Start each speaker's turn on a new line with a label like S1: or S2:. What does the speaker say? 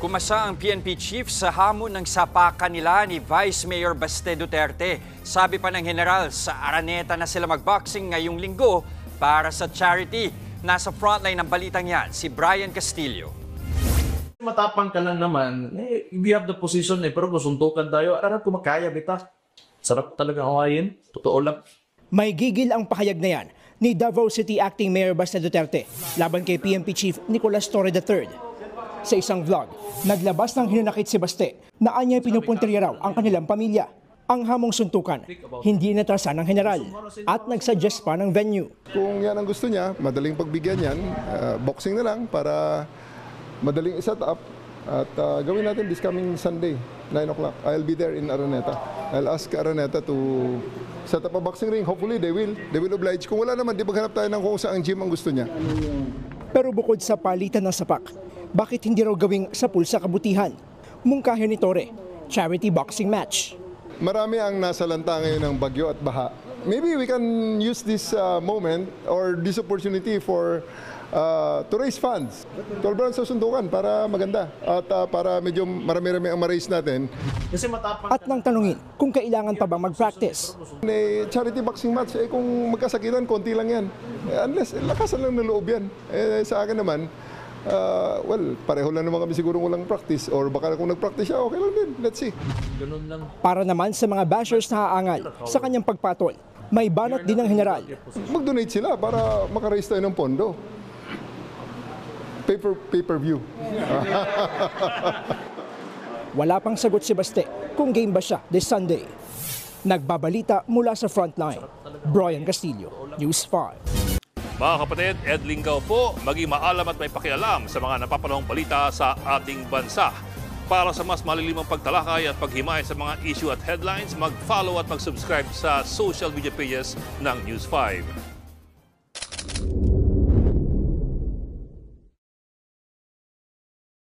S1: Kumasa ang PNP chief sa hamon ng sapakan nila ni Vice Mayor Baste Duterte. Sabi pa ng general, sa Araneta na sila magboxing ngayong linggo para sa charity. Nasa frontline ng balitang yan, si Brian Castillo.
S2: Matapang ka lang naman, we have the position pero kung suntukan tayo, ararap ko makaya, bita. Sarap talaga awayin, totoo lang.
S3: May gigil ang pahayag na yan ni Davao City Acting Mayor Baste Duterte laban kay PNP Chief Nicolas Torre III. Sa isang vlog, naglabas ng hinanakit si Baste na anya'y pinupuntirya raw ang kanilang pamilya. Ang hamong suntukan, hindi inatrasan ng general at nagsuggest pa ng venue.
S4: Kung yan ang gusto niya, madaling pagbigyan yan, boxing na lang para madaling iset up at gawin natin this coming Sunday, 9 o'clock. I'll be there in Araneta. I'll ask Araneta to set up a boxing ring. Hopefully they will oblige. Kung wala naman, di maghanap tayo ng kung saan gym ang gusto niya.
S3: Pero bukod sa palitan ng sapak, bakit hindi raw gawing sa pulsa kabutihan? Mungkahin ni Torre, charity boxing match.
S4: Marami ang nasalanta ngayon ng bagyo at baha. Maybe we can use this moment or this opportunity to raise funds. 12 rounds sa sundukan para maganda at para medyo marami-rami ang ma-raise natin.
S2: Kasi matapang
S3: At nang tanungin kung kailangan pa bang mag-practice.
S4: Charity boxing match, kung magkasakitan, konti lang yan. Unless, lakasan lang ng loob yan. Sa akin naman, pareho lang naman kami siguro walang practice or baka kung nag-practice siya, okay lang din. Let's see.
S2: ganun lang.
S3: Para naman sa mga bashers na haangal sa kanyang pagpatol, may banat din ng general.
S4: Mag-donate sila para maka-raise tayo ng pondo. Pay-per-view.
S3: Wala pang sagot si Baste kung game ba siya this Sunday. Nagbabalita mula sa frontline, Brian Castillo, News 5.
S5: Mga kapatid, Ed Lingaw po, maging maalam at may pakialam sa mga napapanahong balita sa ating bansa. Para sa mas malilimang pagtalakay at paghimay sa mga issue at headlines, mag-follow at mag-subscribe sa social media pages ng News 5.